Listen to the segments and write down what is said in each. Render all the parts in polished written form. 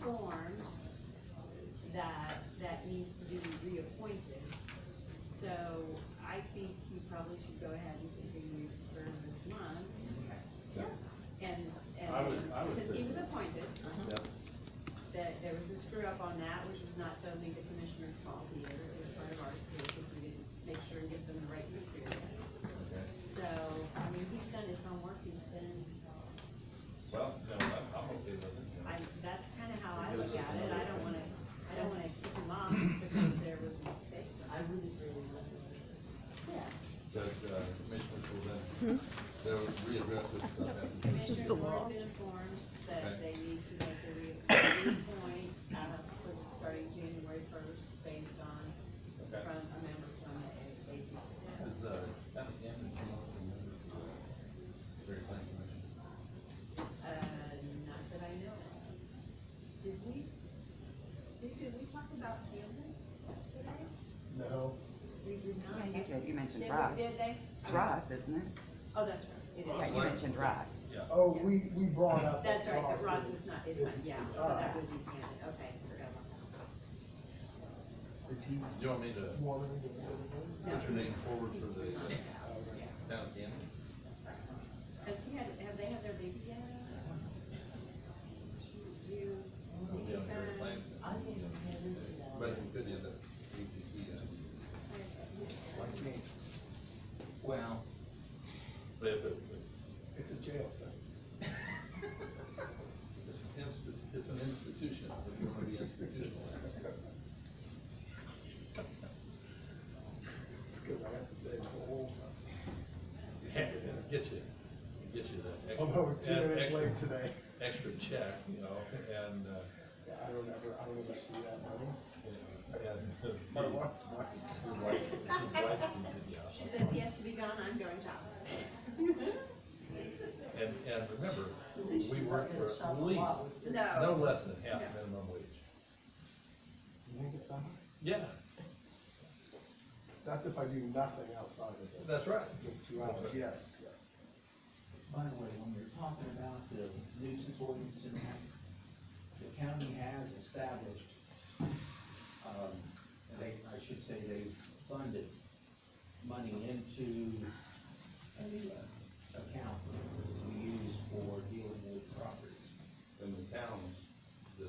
informed that needs to be reappointed. So I think you probably should go ahead and continue to serve this month. And I would because he say was so. appointed, Yep. that there was a screw up on that, which was not totally the commissioner's fault either. It was part of ours too, because we didn't make sure and give them the right material. Okay. So, I mean, he's done his homework, he's been, Well, no, I'm okay with it. that's kinda how I look at it. I don't wanna kick him off just because there was a mistake. I really love this. Yeah. That, commissioners will then, they'll readdress this stuff after. Commissioners the have law. already been informed that Okay. they need to make a reappoint, starting January first, based on, Okay. from a member from the APC. Is, County Camden come up with a member for the Dairy Plan Commission? Not that I know of. Did we, Steve, did we talk about Camden today? No. We did not. Yeah, you did, you mentioned Did Russ. we, did they? It's Russ, isn't it? Oh, that's right, it Yeah, is. you mentioned Russ. Yeah. Oh, we brought up. That's that right, but Ross is- is not, it's not, yeah, so that would be Camden, okay, so that's. Is he Do you want me to wanting to do it? put your name forward for the He's not. town of Camden? Have they had their baby yet? Do you? We'll be on Dairy Plan. I think it is. But you could end up APC, Like me, Well, but if it, it's a jail sentence. it's an institution, if you wanna be institutional. It's good, I have to stay the whole time. Yeah, get you that extra. Although I was 2 minutes extra- late today. Extra check, you know, and, Yeah, I don't ever see that money. My wife sees it, yeah. She says he has to be gone, I'm going shopping. And remember, At least we she's work not gonna for shop at a least, lot with this. no less than half No. minimum wage. You think it's that high? Yeah, That's if I do nothing outside of this. that's right. Just 2 hours, That's right. yes. Yeah. by the way, when you're talking about the nuisance ordinance and that, the county has established, I should say they've funded money into a account we use for dealing with properties. And the towns, I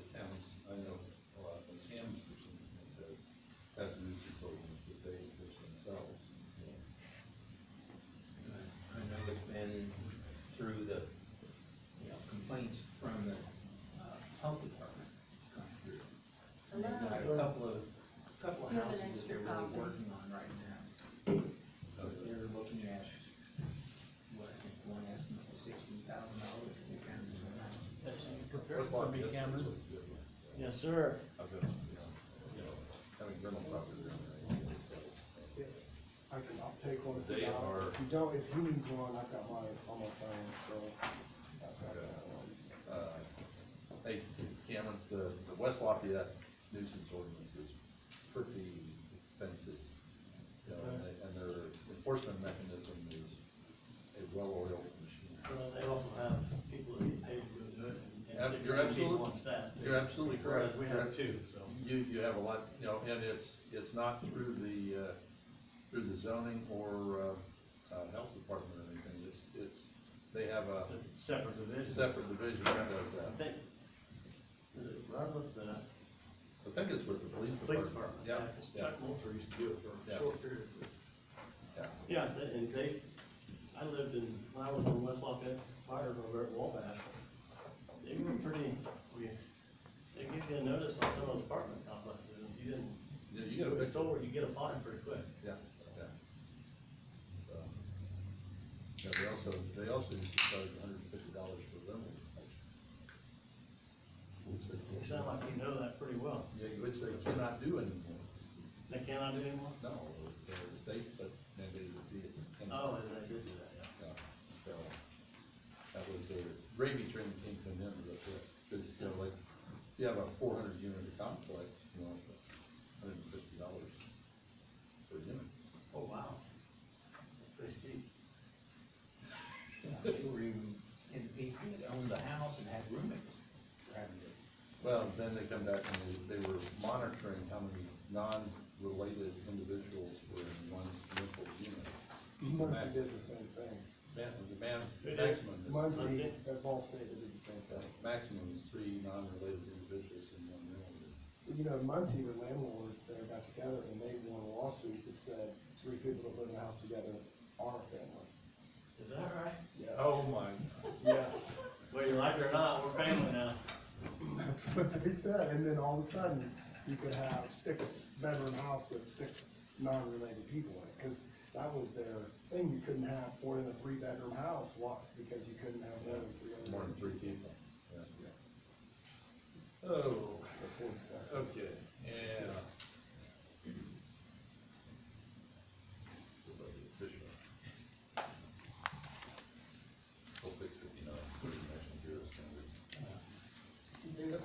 know, from Cam's perspective, has nuisance ordinance that they enforce themselves. I know it's been through the, complaints from the, health department come through. And they've got a couple of Do you have an houses that extra they're really copy? working on right now. So they're looking at, what, I think one estimate was $16,000 to be counted as well. Yes, you prepared First for of all, me, yes, Cameron? it's good. Yes, sir. I've got, having rental property around there. I'll take one if They you want. are- If you don't, if you need one, I've got mine on my phone, so that's not that one. Hey, Cameron, the West Lafayette nuisance ordinance is pretty expensive. And their enforcement mechanism is a well-oiled machine. Well, they also have people that get paid to go do it, and You're 16 people absolutely- on staff. too. You're absolutely correct. Whereas we have two, so. You have a lot, and it's not through the zoning or, health department or anything, they have a It's a separate division. separate division that does I that. think, is it right with the I think it's with the police police department. department? Yeah, Because yeah, Chuck Moultrie used to do it for Yeah. a short period. yeah. Yeah, and I lived when I was in West Lafayette Fire over at Wabash. They were pretty, they give you a notice on some of those apartment complexes, and if you didn't, Yeah, you gotta if fix it's over, you get a fine pretty quick. Yeah, yeah. So, yeah, they also used to charge $150 for rental. Which You they, sound like you know that pretty well. yeah, which they cannot do anymore. They cannot do anymore? No, the state said mandated to be it. Oh, and they did do that, yeah. Yeah, so, that was the gravy train came to an end with it, because, like, if you have a 400 unit complex, it's $150 per unit. Oh, wow. That's pretty steep. Yeah, you were even in people that owned the house and had roommates. Were having to Well, then they come back and they were monitoring how many non-related individuals were in one rental unit. Muncie did the same thing. The Who did? maximum Muncie, Muncie? at Ball State, they did the same thing. maximum is 3 non-related individuals in one rental unit. You know, in Muncie, the landlords there got together and they won a lawsuit that said 3 people that live in a house together are a family. Is that right? Yes. Oh my, Yes, Whether you like it or not, we're family now. that's what they said, and then all of a sudden, you could have 6-bedroom house with 6 non-related people in it, cause that was their thing, you couldn't have more than a 3-bedroom house, why? Because you couldn't have more than 3 other. more than 3 people. Yeah. Oh, For 40 seconds. okay, yeah. Official. Still 6:59, National Bureau Standard. There's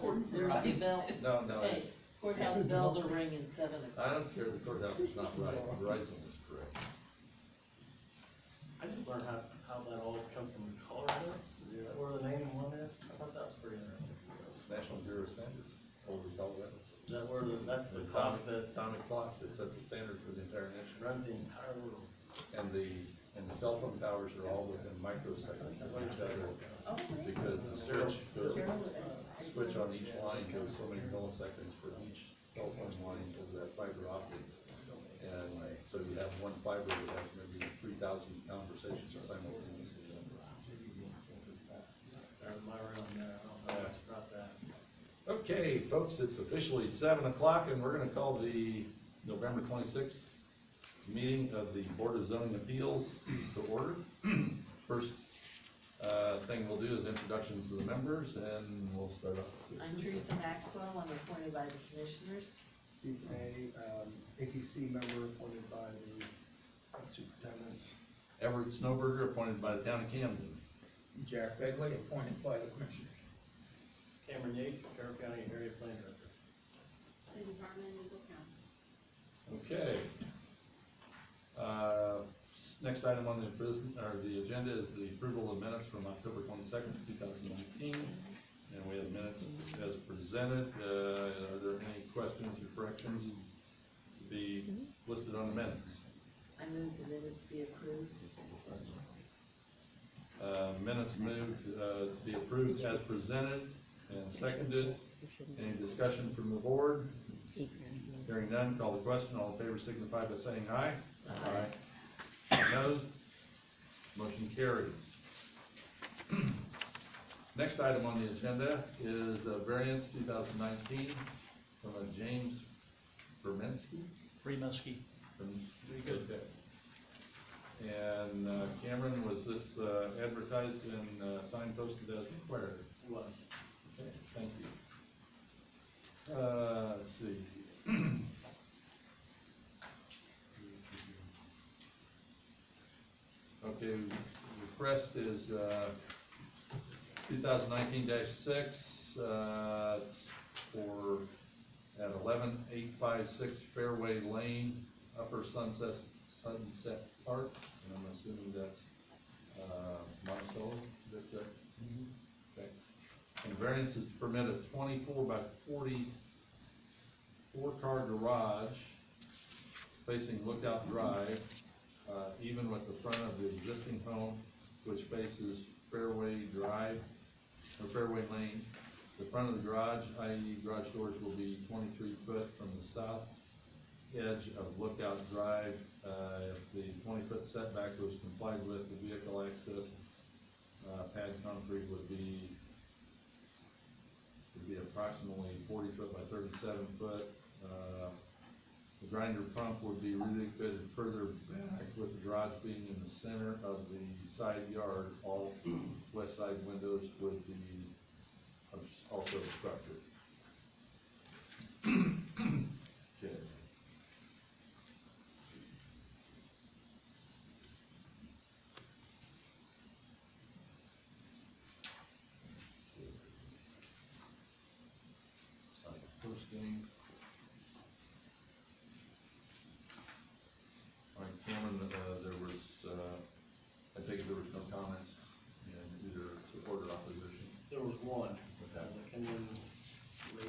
the bell. No, Hey, courthouse bells are ringing 7 o'clock. I don't care, the courthouse is not right, Verizon is correct. I just learned how that all come from Colorado, Yeah. where the name one is. I thought that was pretty interesting. National Bureau Standards, over Colorado. Is that where that's the The clock atomic, that atomic clock that sets the standard for the entire nation. runs the entire world? And the cell phone towers are all within microseconds of each other, Oh, really? because the switch on each line goes so many milliseconds for each telephone line of that fiber optic. And so you have one fiber that has maybe 3,000 conversations simultaneously. There's my room there, I don't know much about that. Okay, folks, it's officially 7 o'clock, and we're gonna call the November 26th meeting of the Board of Zoning Appeals to order. First, thing we'll do is introductions to the members, and we'll start off. I'm Teresa Maxwell, I'm appointed by the commissioners. Steve May, APC member appointed by the superintendents. Everett Snowberger, appointed by the town of Camden. Jack Begley, appointed by the commissioners. Cameron Yates, Carroll County Area Plan Director. City Department and Legal Counsel. Okay. Next item on the the agenda is the approval of minutes from October 22nd, 2019. And we have minutes as presented. Are there any questions or corrections to be listed on the minutes? I move the minutes be approved. Minutes moved, be approved as presented and seconded. Any discussion from the board? Hearing none, call the question. All in favor signify by saying aye. Aye. Opposed? Motion carries. Next item on the agenda is variance 2019 from a James Bermensky. Freemusky. Okay. And Cameron, was this advertised and signposted as required? It was. Okay, thank you. Let's see. Okay, request is 2019-6, it's for at 11856 Fairway Lane, Upper Sunset Park, and I'm assuming that's Monticello, is that correct? Okay. And variance is to permit a 24 by 40 4-car garage facing Lookout Drive, even with the front of the existing home, which faces Fairway Drive, or Fairway Lane. The front of the garage, i.e. garage doors, will be 23 foot from the south edge of Lookout Drive. If the 20-foot setback was complied with, the vehicle access pad concrete would be approximately 40 foot by 37 foot. The grinder pump would be relocated further back, with the garage being in the center of the side yard. All west side windows would be also obstructed. Okay. Site posting. All right, Cameron, there was, I take it there was no comments in either support or opposition. There was one, Okay. Kenyon Lee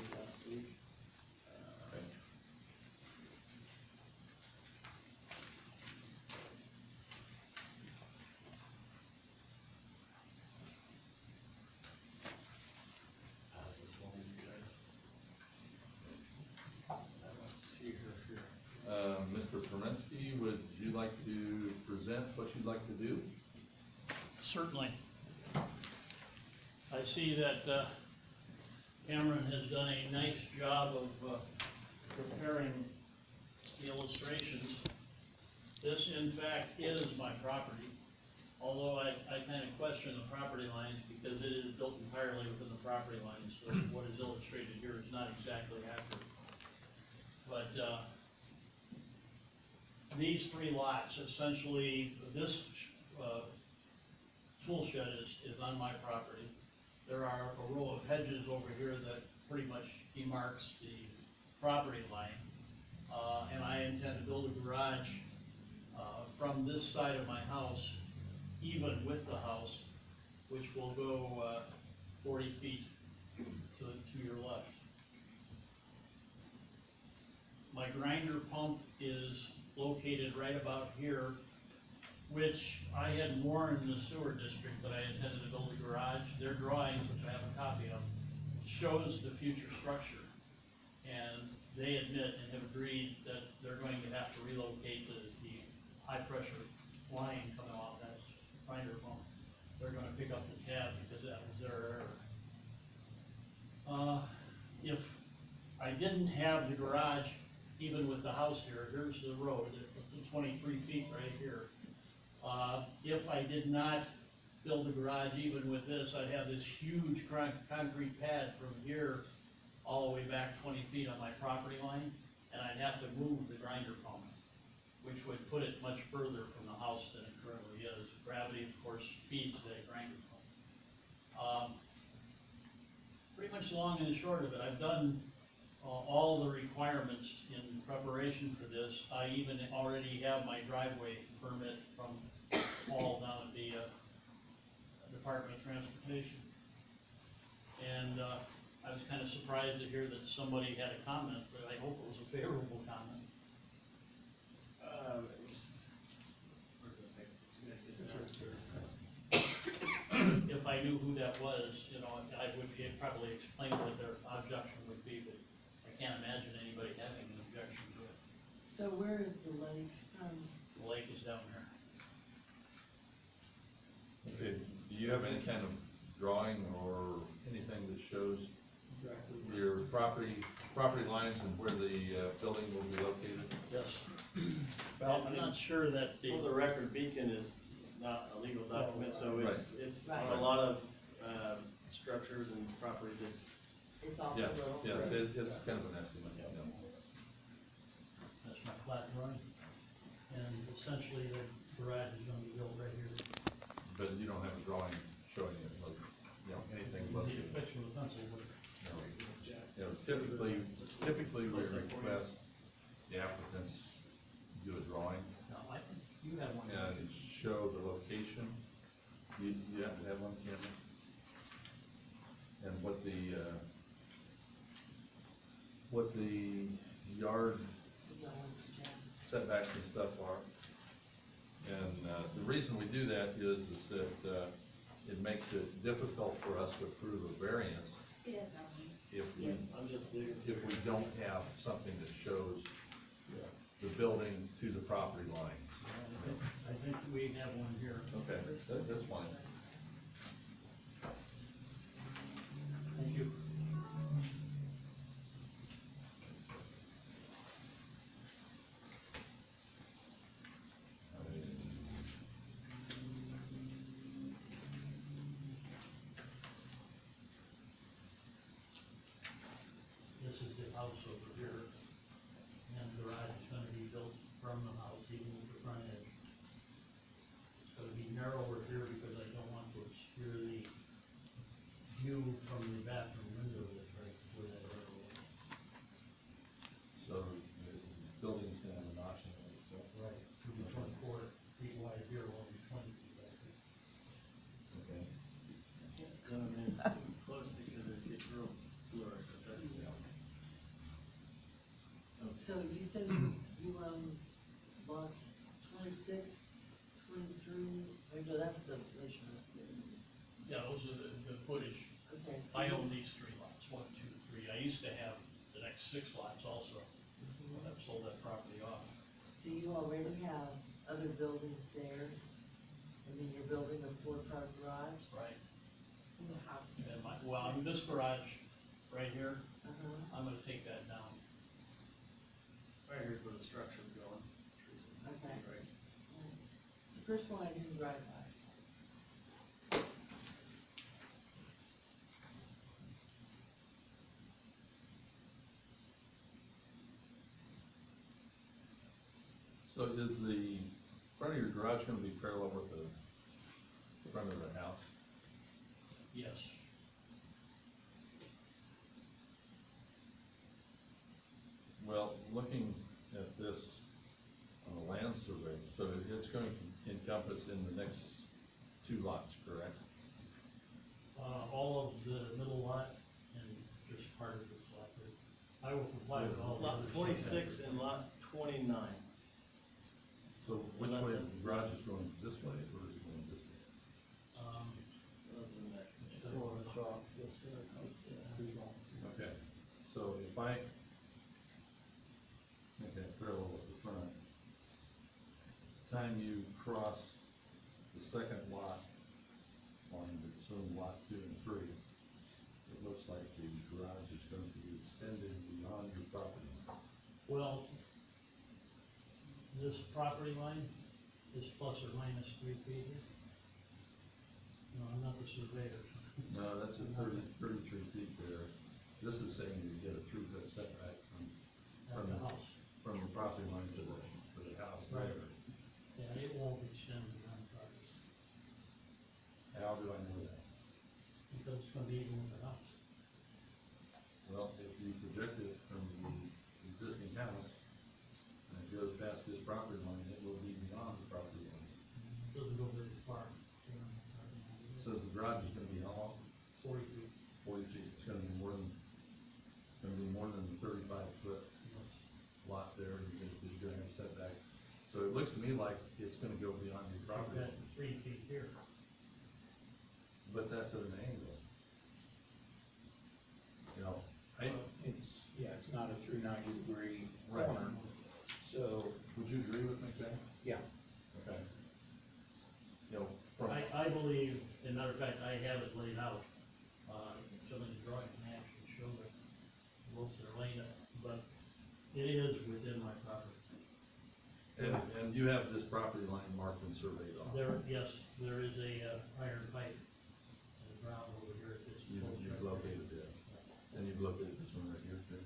Zelinski, would you like to present what you'd like to do? Certainly. I see that Cameron has done a nice job of preparing the illustrations. This, in fact, is my property, although I kind of question the property lines because it is built entirely within the property lines, so what is illustrated here is not exactly accurate. But these three lots, essentially, this tool shed is on my property. There are a row of hedges over here that pretty much demarks the property line. And I intend to build a garage from this side of my house, even with the house, which will go 40 feet to your left. My grinder pump is located right about here, which I had warned the sewer district that I intended to build a garage. Their drawings, which I have a copy of, shows the future structure. And they admit and have agreed that they're going to have to relocate the high pressure line coming off that grinder pump. They're gonna pick up the tab because that was their error. If I didn't have the garage, even with the house here, here's the road, it's 23 feet right here. If I did not build a garage even with this, I'd have this huge concrete pad from here all the way back 20 feet on my property line, and I'd have to move the grinder pump, which would put it much further from the house than it currently is. Gravity, of course, feeds that grinder pump. Pretty much the long and the short of it, I've done all the requirements in preparation for this. I even already have my driveway permit from Paul down at the Department of Transportation. And I was kind of surprised to hear that somebody had a comment, but I hope it was a favorable comment. If I knew who that was, you know, I would probably explain what their objection would be, but I can't imagine anybody having an objection to it. So where is the lake? The lake is down there. Okay, do you have any kind of drawing or anything that shows Exactly. your property lines and where the building will be located? Yes. Well, I'm not sure that For the record, Beacon is not a legal document, so it's Right. on a lot of, structures and properties, It's also Yeah, little. yeah, it's kind of an estimate, yeah. That's my flat drawing. And essentially the garage is gonna be built right here. But you don't have a drawing showing it, like, you know, anything You located. need a picture with a pencil, but You know, typically we request the applicants do a drawing no, I think you have one. and show the location. You have to have one, Cameron? And what the yard setbacks and stuff are. And, the reason we do that is that, it makes it difficult for us to approve a variance Yes, if we, I'm just digging. if we don't have something that shows the building to the property line. I think we have one here. Okay, that's fine. Thank you. This is the house over here, and the garage is gonna be built from the house, even with the front edge. It's gonna be narrower here because I don't want to obscure the view from the bathroom window that's right where that arrow is. So the building's gonna have a notch in it, so. Right. To the front court, feet wide here, will be 20 feet back here. Okay. Zoom in too close because it gets real blurry, but that's. So you said you own lots 26, 23, or no, that's the measurement. Yeah, those are the footage. Okay. So I own these three lots, 1, 2, 3. I used to have the next 6 lots also, but I've sold that property off. So you already have other buildings there, and then you're building a four-car garage? Right. There's a house. And well, this garage right here, Uh-huh, I'm gonna take that down. Right here's where the structure's going. okay. Right. It's the first one I didn't drive by. So is the front of your garage gonna be parallel with the front of the house? Yes. Well, looking at this on a land survey, so it's going to encompass in the next 2 lots, correct? All of the middle lot and just part of this lot here. I will comply with all the Lot others. 26 and lot 29. So which Unless way, it's- the garage is going this way or is it going this way? Those are the next. It's going across this, this 3 lots. Okay, so if I make that parallel with the front, time you cross the second lot on between lot 2 and 3, it looks like the garage is going to be extended beyond your property line. Well, this property line is plus or minus 3 feet here. No, I'm not the surveyor. No, that's at 33 feet there. This is saying you get a 3-foot setback At the house. from the property line to the house Right. there. Yeah, it won't extend beyond property, How do I know that? because it's gonna be even with the house. Well, if you project it from the existing house, and it goes past this property line, it will be beyond the property line. Doesn't go very far. beyond the property line. So the garage is gonna be how long? 40 feet. 40 feet, it's gonna be more than the 35-foot Yes. lot there, you're gonna have setback. So it looks to me like it's gonna go beyond your property Got line, 3 feet here. but that's at an angle. You know, I, It's not a true 90-degree Right. corner, so, would you agree with me, Jack? yeah. Okay. You know, from, I believe, as a matter of fact, I have it laid out, some of the drawings can actually show the slopes that are laid out, but it is within my property. and you have this property line marked and surveyed off. Yes, there is a, iron pipe in the ground over here at this. You've located it, and you've located this one right here too.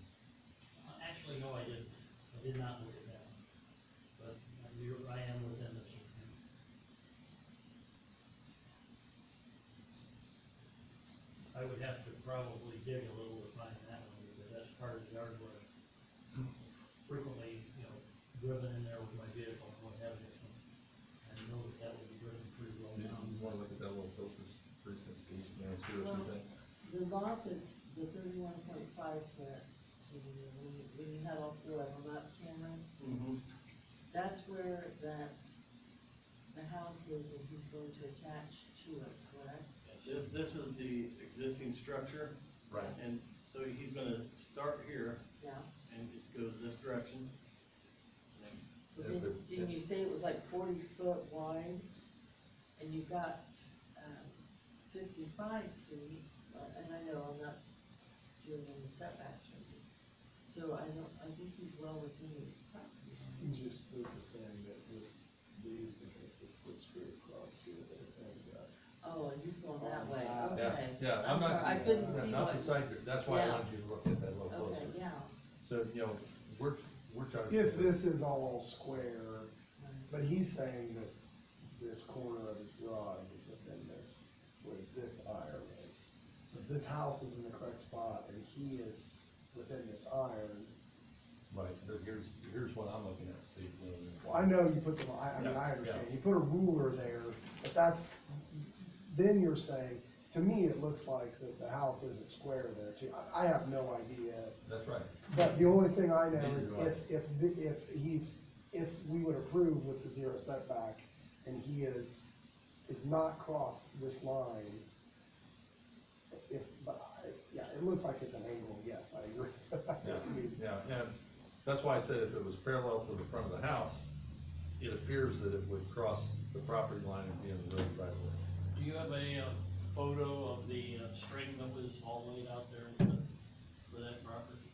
Actually, no, I didn't. I did not look at that one. But I am within this. I would have to probably dig a little to find that one, because that's part of the yard where I've frequently, driven in there with my vehicle and what have you. I know that would be driven pretty well You down. wanna look at that little closer, for instance, Steve, you know, see what you think? The lot that's the 31.5 foot, when you had all 4 of them up, Cameron, Mm-hmm. that's where the house is and he's going to attach to it, correct? This is the existing structure, Right. and so he's gonna start here, Yeah, and it goes this direction. but Yeah, didn't you say it was like 40 foot wide? And you've got, 55 feet, and I know I'm not doing any setbacks or anything. So I think he's well within his property line. They're just saying that these, the split straight across here, that it ends up. Oh, and he's going that way, Yeah, okay. Yeah, I'm I'm not. sorry, I couldn't yeah, see Not what, the side grid, that's why I Yeah. wanted you to look at that a little okay, closer. yeah. So, we're trying to. If this is all square, but he's saying that this corner of his garage is within this, where this iron is. So if this house is in the correct spot and he is within this iron, Right, but here's what I'm looking at, Steve. well, I know you put the, I mean, I understand, you put a ruler there, but that's, then you're saying, to me, it looks like that the house isn't square there too. I have no idea. That's right. But the only thing I know Neither is do I. if we would approve with the 0 setback and he is not cross this line, yeah, it looks like it's an angle, yes, I agree. Yeah, I mean, yeah, and That's why I said if it was parallel to the front of the house, it appears that it would cross the property line and be in the road right away. Do you have a photo of the string that was all laid out there for that property?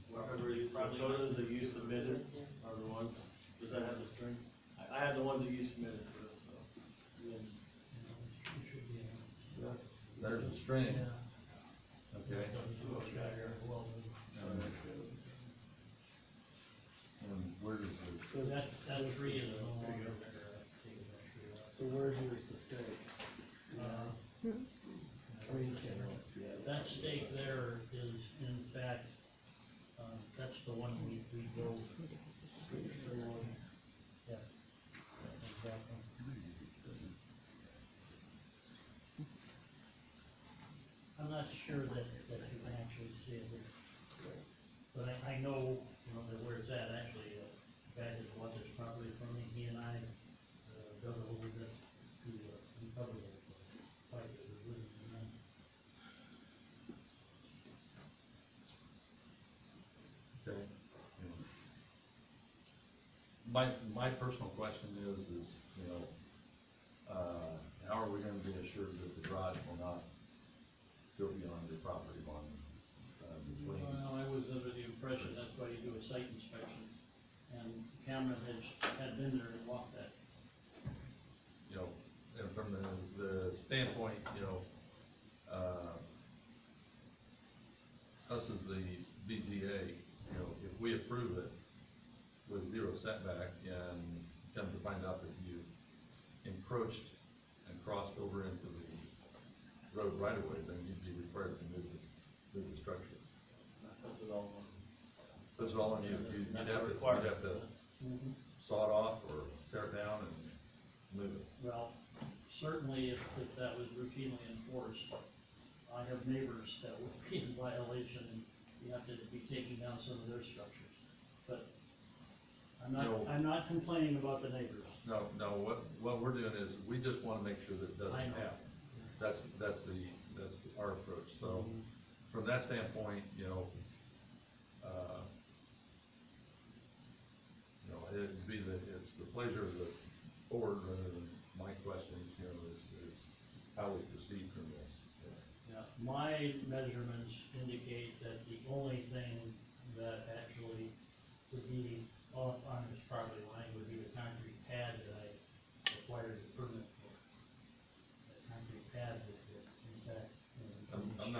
Whatever, the photos that you submitted are the ones, does that have the string? I have the ones that you submitted to us, so. There's a string, okay? Let's see what we got here. And where does So That it's- tree is no There you longer go. there. I've taken that tree out. So where's yours, the stakes? I mean, you can't really see it. That stake there is in fact, that's the one we built. Yes. Exactly. I'm not sure that you can actually see it here. But I know, that where it's at, actually, the guy that bought this property from me, he and I, dug a little bit to uncover the pipe that was living in there. Okay. My personal question is, how are we gonna be assured that the garage will not go beyond your property line? Between, Well, I was under the impression that's why you do a site inspection, and Cameron had been there and walked that. and from the standpoint, us as the BZA, if we approve it with zero setback and come to find out that you encroached and crossed over into the road right away, then you'd be required to move the structure. That's it all. So it's all on you. You'd That's have a to, requirement. you'd have to saw it off or tear it down and move it. Well, certainly if that was routinely enforced, I have neighbors that would be in violation, and you have to be taking down some of their structures. But No. I'm not complaining about the neighbors. No, what we're doing is, we just wanna make sure that it I doesn't know. happen. That's our approach, so, from that standpoint, it'd be it's the pleasure of the board, rather than my questions, is how we proceed from this. Yeah, my measurements indicate that the only thing that actually would be on this property line would be the concrete pad that I acquired a permit for. That concrete pad that, in fact. I'm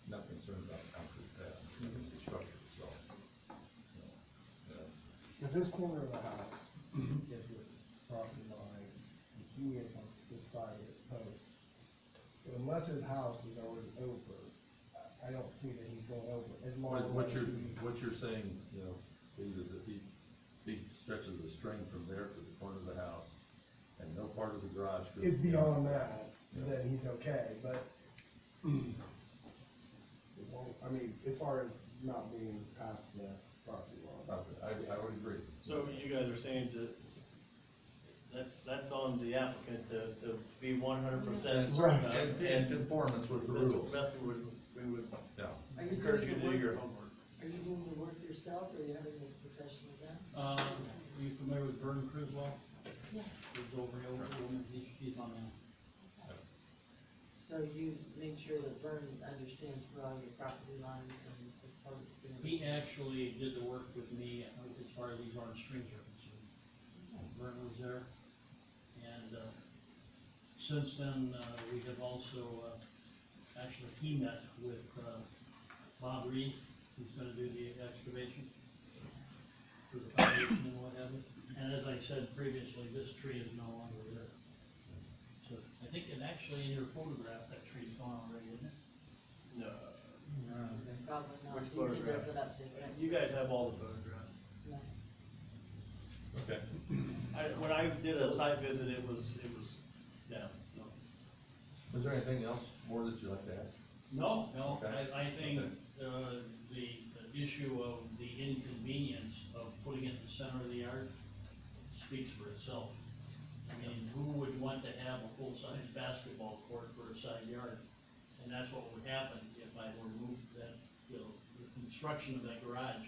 not concerned about concrete pad, it's the structure itself. If this corner of the house is with property line, and he is on this side of his post, but unless his house is already over, I don't see that he's going over, as long What as he. what you're saying, Steve, is if he stretches the string from there to the corner of the house, and no part of the garage goes. Is beyond that, Yeah. then he's okay, but. It won't, I mean, as far as not being past the property line. I would agree. So you guys are saying that's on the applicant to be 100%. Right. And conformance with the rules. Best we would Yeah. Are you encourage doing you to the do work, your homework. are you doing the work yourself, or are you having this professional done? Are you familiar with Vern Criswell? Yeah. He's over he's on that. So you made sure that Vern understands where all your property lines and the posts and. He actually did the work with me as far as these orange strings are concerned. Vern was there, and, since then, we have also, actually, he met with, Bob Reed, who's gonna do the excavation for the foundation and what have you. And as I said previously, this tree is no longer there. So, I think it actually, in your photograph, that tree's gone already, isn't it? No. Probably not. Which He photograph? does it up to him. You guys have all the photographs. No. Okay. When I did a site visit, it was down, so. Is there anything else more that you'd like to add? No, Okay. I think, Okay. the issue of the inconvenience of putting it in the center of the yard speaks for itself. I mean, who would want to have a full-size basketball court for a side yard? And that's what would happen if I were moved that, the construction of that garage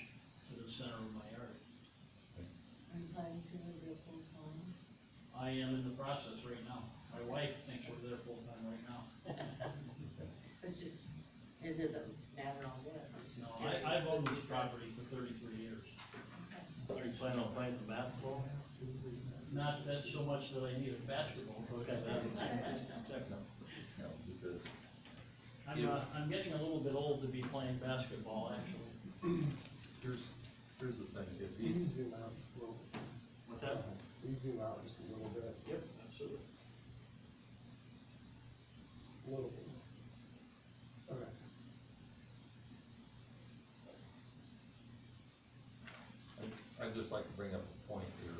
to the the center of my yard. Are you planning to live there full time? I am in the process right now. My wife thinks we're there full time right now. It's just, it doesn't matter on this, I'm just No, curious. I've owned this because- property for 33 years. Are you planning on playing some basketball? Not that so much that I need a basketball coach. Okay. Check them. You know, because, I'm getting a little bit old to be playing basketball, actually. here's the thing, if You can he's, zoom out just a little, What's that? you zoom out just a little bit, Yep, absolutely. a little bit. Okay. I'd just like to bring up a point here.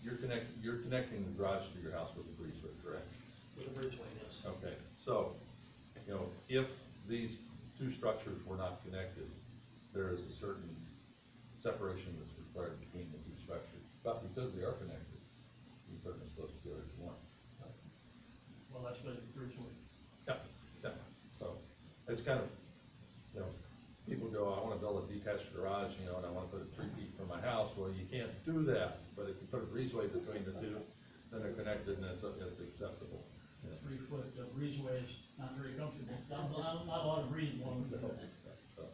You're connecting the garage to your house with a breezeway, correct? With a breezeway, yes. Okay, so, you know, if these two structures were not connected, there is a certain separation that's required between the two structures. But because they are connected, you put them as close together as you want. Well, that's what the breezeway. Yeah, yeah, so, it's kind of, you know, people go, I wanna build a detached garage, you know, and I wanna put it 3 feet from my house, well, you can't do that, but if you put a breezeway between the two, then they're connected and it's acceptable. 3 foot breezeway is not very comfortable, not a lot of breathing room. So,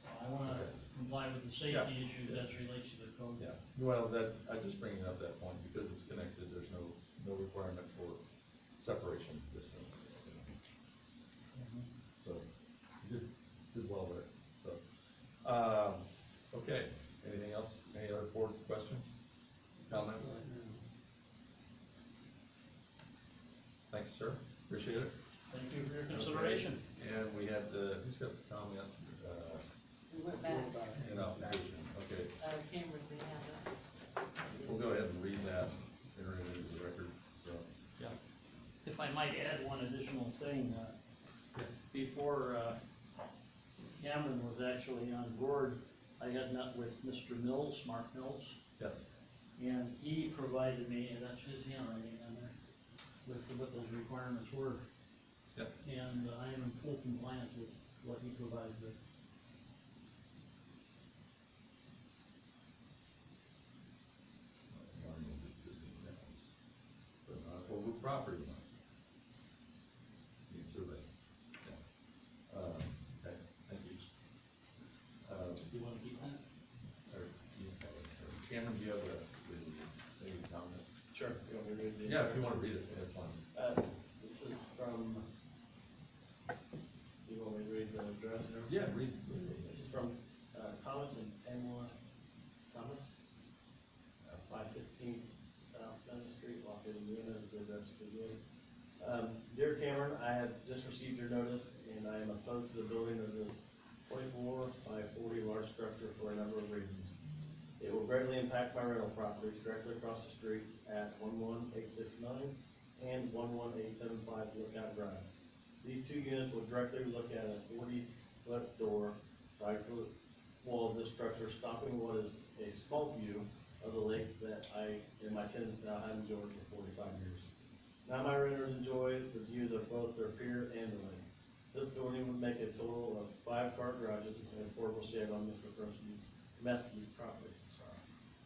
I wanna comply with the safety issues as relates to the code. yeah, well, I'm just bringing up that point, because it's connected, there's no requirement for separation distance. So, you did well there, so. Okay, anything else, any other board questions, comments? Thank you, sir, appreciate it. Thank you for your consideration. And we had, who's got the comment, We went back, in opposition, okay, Cameron, we have that. we'll go ahead and read that, enter it into the record, so. Yeah. If I might add one additional thing, before Cameron was actually on board, I had met with Mr. Mills, Mark Mills, Yes. and he provided me, and that's his handwriting on there, with what those requirements were. Yep. And I am in full compliance with what he provided there. Well, property line. Need survey. Yeah. Okay, thank you. Do you wanna keep that? Cameron, do you have any comment? Sure. You want me to read these? Yeah, if you wanna read it, that's fine. This is from, you want me to read the address and everything? Yeah, read. This is from, Thomas and Pamela Thomas, 516 South Center Street, Lafayette, Indiana, is the address for you. Dear Cameron, I have just received your notice, and I am opposed to the building of this 24 by 40 large structure for a number of reasons. It will greatly impact my rental properties directly across the street at 11869 and 11875 Lookout Drive. These two units will directly look at a 40-foot door, side wall of this structure, stopping what is a small view of the lake that I and my tenants now have enjoyed for 45 years. Now my renters enjoy the views of both their pier and the lake. This building would make a total of 5 car garages and a portable shed on Mr. Kremesky's property.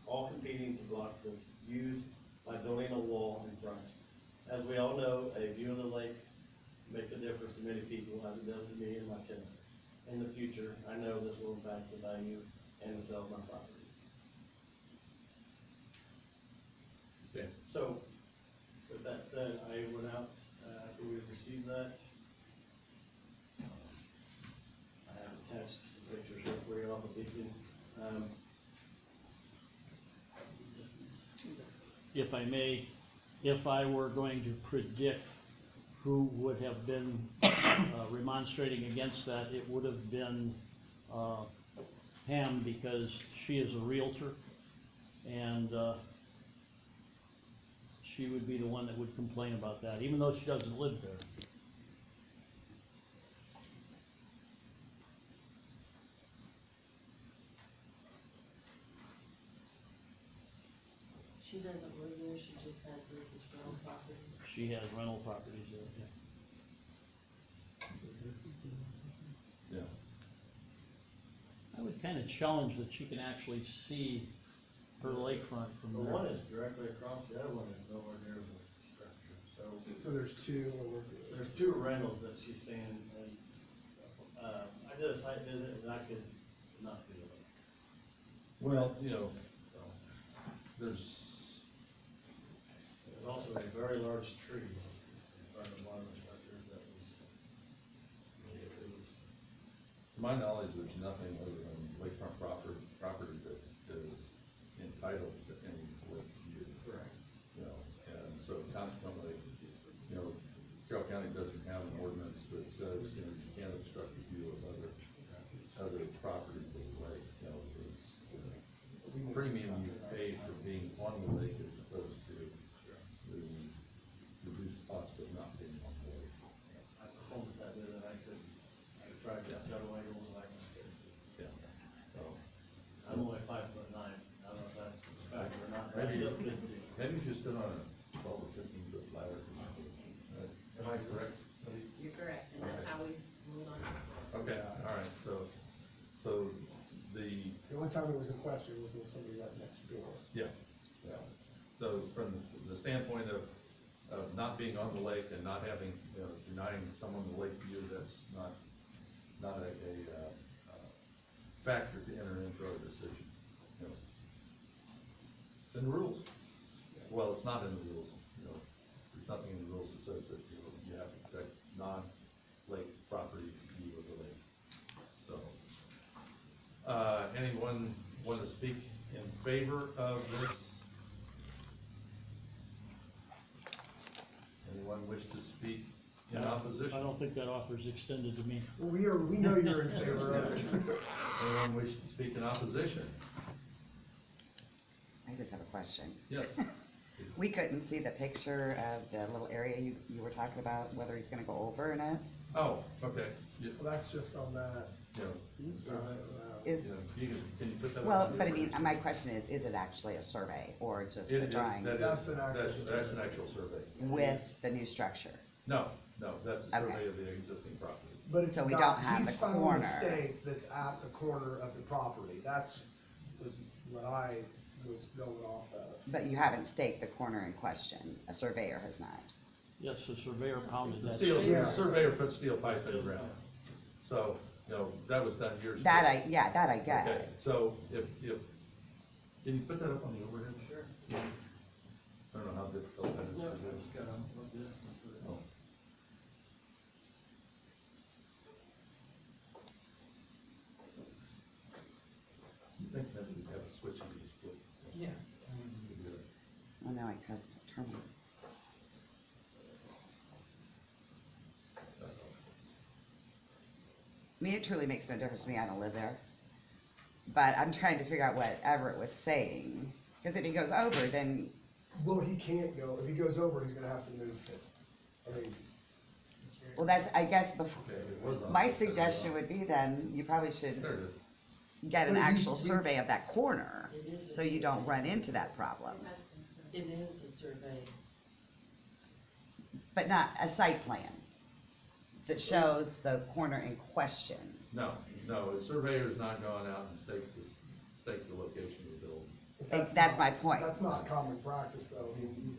All competing to block the views by building a wall in front. As we all know, a view of the lake makes a difference to many people, as it does to me and my tenants. In the future, I know this will impact the value and the sale of my properties. Okay. So, with that said, I went out, after we received that. I have attached some pictures here for you off of Beacon. If I may, if I were going to predict who would have been remonstrating against that, it would have been Pam, because she is a realtor, and she would be the one that would complain about that, even though she doesn't live there. She doesn't live there, she just has those as rental properties. She has rental properties there, yeah. Yeah. I would kinda challenged that she can actually see her lakefront from The there. one is directly across, the other one is nowhere near the structure, so. So there's two, and There's two rentals that she's saying, and, I did a site visit and I could not see the lake, Well, you know, so. there's, There's also a very large tree in front of one of the structures that was, it was, to my knowledge, there's nothing other than lakefront property that is entitled to any lake view. correct. You know, and so consequently, you know, Carroll County doesn't have an ordinance that says, you know, you can't obstruct the view of other properties of the lake. You know, it's the premium you pay for being on the lake as opposed to the reduced cost of not being on the lake. I performed that visit, I tried to several angles and I couldn't see. Yeah. So, I'm only 5'9", I don't know if that's a factor or not, but I Maybe- still couldn't see. maybe you just stood on a 12 or 15-foot ladder. Am I correct? Cindy? You're correct, and that's how we ruled on it. Okay, all right, so the only time it was in question was when somebody right next door. yeah. So from the standpoint of not being on the lake and not having, you know, denying someone the lake view, that's not a factor to enter into our decision. You know, it's in the rules. Well, it's not in the rules, you know, there's nothing in the rules that says that you have to protect non-lake property view of the lake. So, anyone want to speak in favor of this? Anyone wish to speak in opposition? I don't think that offer's extended to me. Well, we know you're in favor of it. Anyone wish to speak in opposition? I just have a question. Yes. We couldn't see the picture of the little area you were talking about, whether he's gonna go over in it. Oh, okay. Yeah, Well, that's just on that. you know, That's, Is, can you put that? well, on the but I mean, overhead? my question is it actually a survey or just It- a it- drawing that is- That's an actual That's an survey. actual survey. with the new structure? No, that's a survey Okay. of the existing property. But it's So we got- don't have he's the found corner. a stake that's at the corner of the property, was what I was going off of. But you haven't staked the corner in question, a surveyor has not. Yes, the surveyor pounded The that. steel, Yeah. the surveyor put steel pipe in the ground. So, you know, that was done years ago. That I get. Okay, so if, can you put that up on the overhead? Sure. I don't know how difficult that is to No, I do. just gotta look this and put it Oh. on. You think maybe we'd have a switch and you just flip? Yeah. Could do it. Well, now I pressed terminal. I mean, it truly makes no difference to me, I don't live there. But I'm trying to figure out what Everett was saying, because if he goes over, then, Well, he can't go, if he goes over, he's gonna have to move it. I mean, well, that's, I guess, before, Okay, it was on. my suggestion would be then, you probably should There it is. get an Well, actual you- survey of that corner, It is a so you don't survey. run into that problem. It is a survey. But not a site plan that shows the corner in question. No, a surveyor's not going out and stake the location of the building. but That's not- my point. That's not common practice, though, I mean,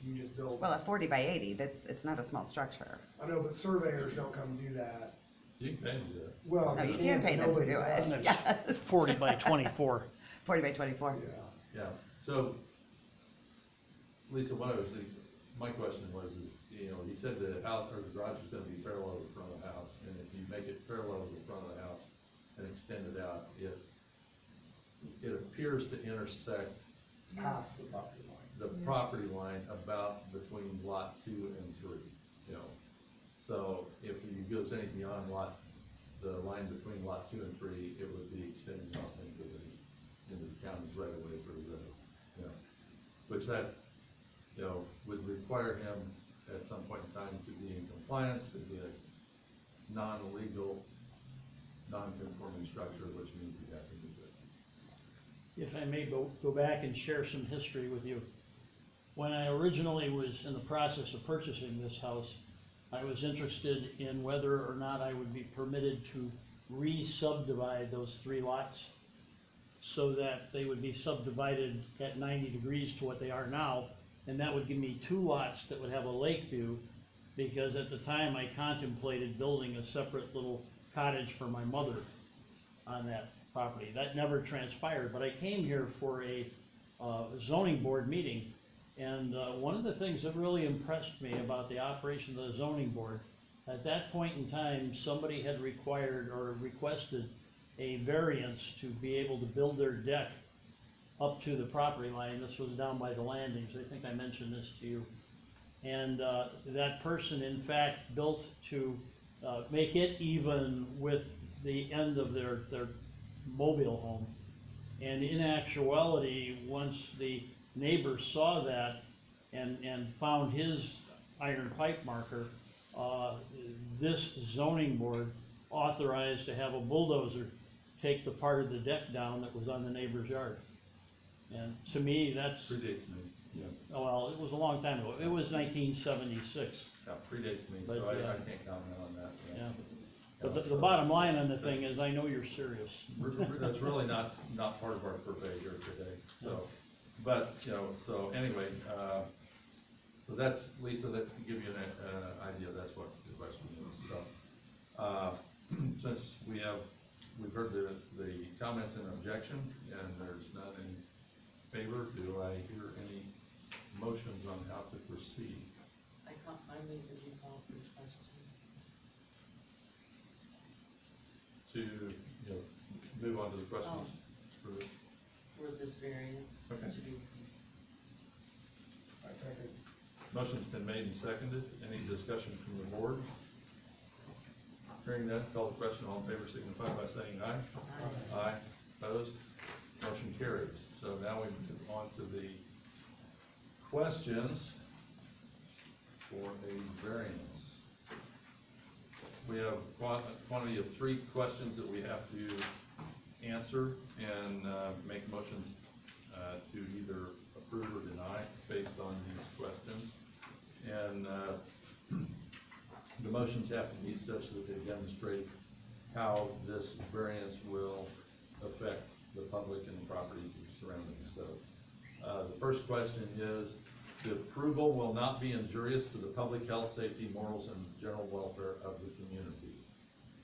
you just build, Well, a 40 by 80, it's not a small structure. I know, but surveyors don't come do that. You can do that. Well, No, you can pay them to nobody do does. it, yes. 40 by 24. 40 by 24. Yeah. Yeah, so, Lisa, my question was, you know, he said the house, or the garage is gonna be parallel to the front of the house, and if you make it parallel to the front of the house and extend it out, it appears to intersect Past the property line. the property line about between lot 2 and 3, you know. So if you goes any beyond the line between lot 2 and 3, it would be extending off into the county's right of way for the road, you know. Which that, you know, would require him at some point in time to be in compliance, to be a non-legal, non-conforming structure, which means you have to move it. If I may go back and share some history with you. When I originally was in the process of purchasing this house, I was interested in whether or not I would be permitted to re-subdivide those 3 lots so that they would be subdivided at 90 degrees to what they are now, and that would give me 2 lots that would have a lake view, because at the time I contemplated building a separate little cottage for my mother on that property. That never transpired, but I came here for a zoning board meeting, and one of the things that really impressed me about the operation of the zoning board, at that point in time, somebody had required or requested a variance to be able to build their deck up to the property line. This was down by the landings. I think I mentioned this to you. And that person, in fact, built to make it even with the end of their mobile home. And in actuality, once the neighbors saw that and found his iron pipe marker, this zoning board authorized to have a bulldozer take the part of the deck down that was on the neighbor's yard. And to me, that's, Predates me, yeah. well, it was a long time ago. It was 1976. Yeah, predates me, But, so I can't comment on that. Yeah. But the bottom line on the thing is, I know you're serious. That's really not part of our purvey here today, so, but, you know, so anyway, so that's, Lisa, that to give you an idea, that's what the question is, so. Since we've heard the comments and objection, and there's none in favor, do I hear any motions on how to proceed? I move that we call for questions. To, move on to the questions For this variance. Okay. To be. I second. Motion's been made and seconded. Any discussion from the board? Hearing none, call the question. All in favor signify by saying aye. Aye. Opposed? Motion carries. So now we move on to the questions for a variance. We have a quantity of 3 questions that we have to answer and make motions to either approve or deny based on these questions. And the motions have to be such that they demonstrate how this variance will affect the public and the properties surrounding. So the first question is, the approval will not be injurious to the public health, safety, morals, and general welfare of the community.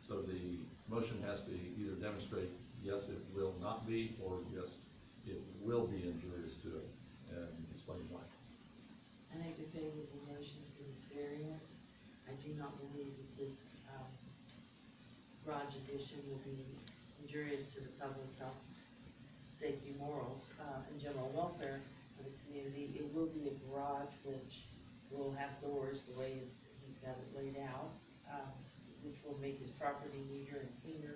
So the motion has to either demonstrate, yes, it will not be, or yes, it will be injurious to it, and explain why. I make a favorable motion for this variance. I do not believe that this, garage addition will be injurious to the public health, safety, morals, and general welfare of the community. It will be a garage which will have doors the way he's got it laid out, which will make his property neater and cleaner,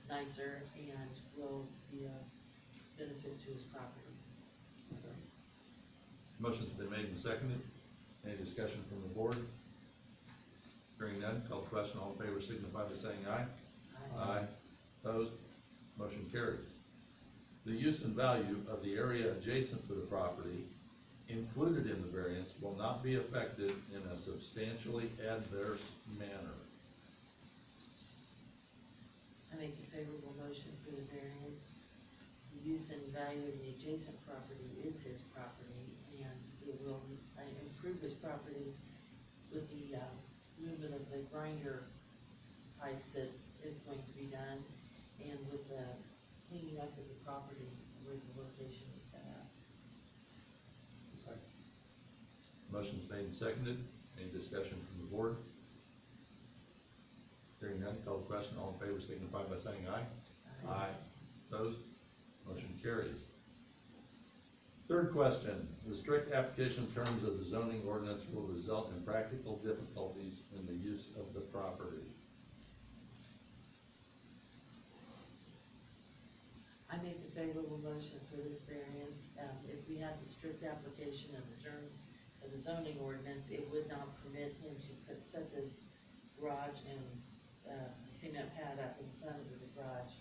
nicer, and will be a benefit to his property. Motion's been made and seconded. Any discussion from the board? Hearing none, call the question. All in favor signify by saying aye. Aye. Opposed? Motion carries. The use and value of the area adjacent to the property included in the variance will not be affected in a substantially adverse manner. I make a favorable motion for the variance. The use and value of the adjacent property is his property, and it will improve his property with the movement of the grinder pipes that is going to be done, and with the cleaning up of the property where the location is set up. Motion's made and seconded. Any discussion from the board? Hearing none, call the question. All in favor signify by saying aye. Aye. Opposed? Motion carries. Third question, the strict application terms of the zoning ordinance will result in practical difficulties in the use of the property. I make a favorable motion for this variance. If we had the strict application of the terms of the zoning ordinance, it would not permit him to set this garage and the cement pad up in front of the garage.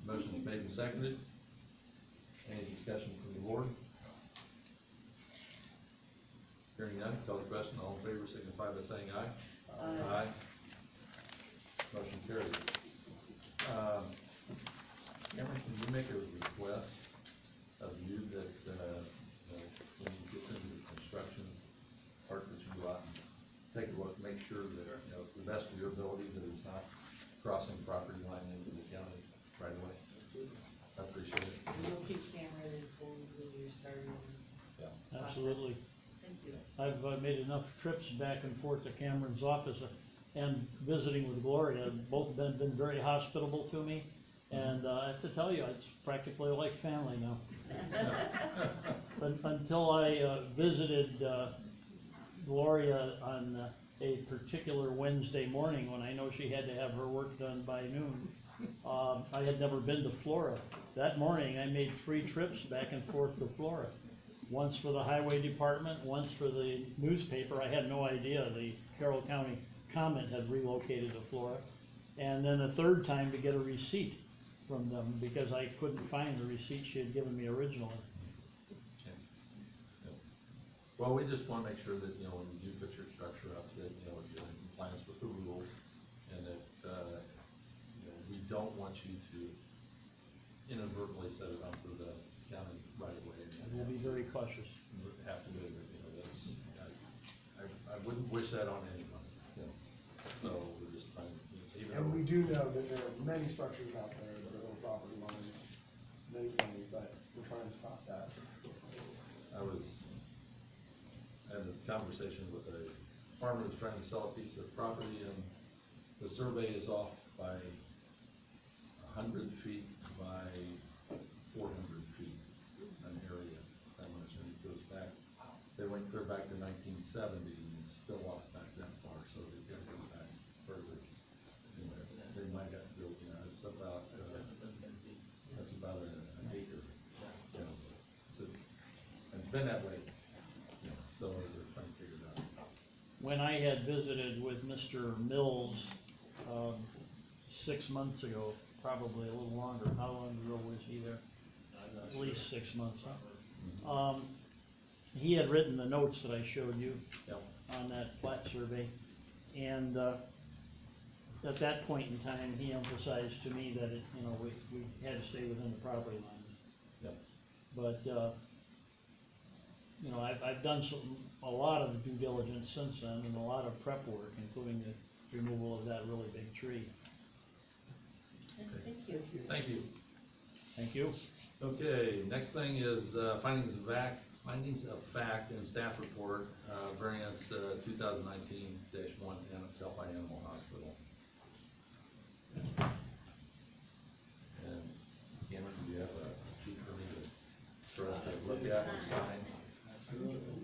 Motion's made and seconded. Any discussion from the board? Hearing Hearing none, call the question, all in favor signify by saying aye. Aye. Motion carries. Cameron, can you make a request of you that, when you get into the construction part, that you go out and take a look, make sure that, to the best of your ability, that it's not crossing property line into the county right away? I appreciate it. And we'll keep Cameron informed when you're starting. Yeah. Absolutely. Thank you. I've made enough trips back and forth to Cameron's office and visiting with Gloria. Both have been very hospitable to me. And I have to tell you, it's practically like family now. Until I visited Gloria on a particular Wednesday morning when I know she had to have her work done by noon. I had never been to Flora. That morning I made 3 trips back and forth to Flora. Once for the highway department, once for the newspaper. I had no idea the Carroll County Comment had relocated to Flora. And then a 3rd time to get a receipt from them because I couldn't find the receipt she had given me originally. Okay. Yep. Well, we just wanna make sure that, when you do put your structure up, that, you're in compliance with the rules, and that, we don't want you to inadvertently set it onto the county right away. And we'll be very cautious. Have to do it, that's, I wouldn't wish that on anyone, so we're just trying to, even And though. we do know that there are many structures out there that are over property lines, many, but we're trying to stop that. I had a conversation with a farmer who's trying to sell a piece of property, and the survey is off by 100 feet by 400 feet, an area, that much, and it goes back, they went clear back to 1970, and it's still off back that far, so they've got to go back further. Anyway, they might have to go, it's about, that's about an acre. So, and it's been that way, so they're trying to figure it out. When I had visited with Mr. Mills 6 months ago, probably a little longer, how long ago was he there? At least 6 months, huh? He had written the notes that I showed you Yep. on that plat survey, and at that point in time, he emphasized to me that we had to stay within the property lines. Yep. But I've done a lot of due diligence since then, and a lot of prep work, including the removal of that really big tree. Thank you. Thank you. Thank you. Okay, next thing is findings of fact and staff report, variance 2019-1 Delphi Animal Hospital. And Cameron, do you have a sheet for me for us to look at and sign? Absolutely.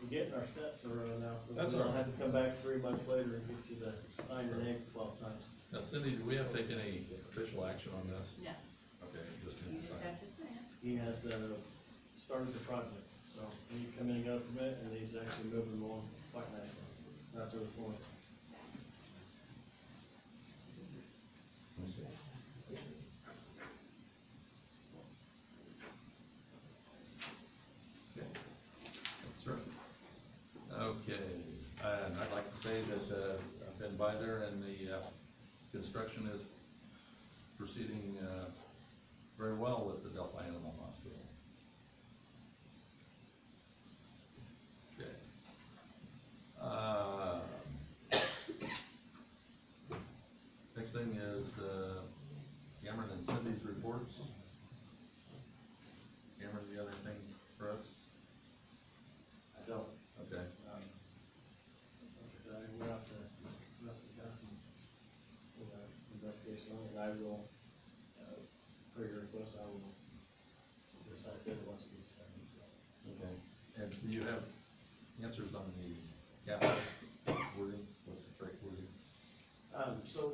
We're getting our steps in a row now, so That's we don't all right. have to come back 3 months later and get you to sign your name 12 times. Now, Cindy, do we have to take any official action on this? No, Okay, just you need to just sign. have to say it. He has started the project, so he come in and got a permit, and he's actually moving along quite nicely. It's out there this morning. Sure. Okay, and I'd like to say that I've been by there, and the construction is proceeding very well with the Delphi Animal Hospital. Okay. Next thing is Cameron and Cindy's reports. Cameron, do you have anything for us? I don't. Okay. Like I said, I went out to Russell's house and did an investigation on it, and I will, per your request, I will decide that it wants to be spent, so. Okay, and do you have answers on the capital wording, what's the correct wording? So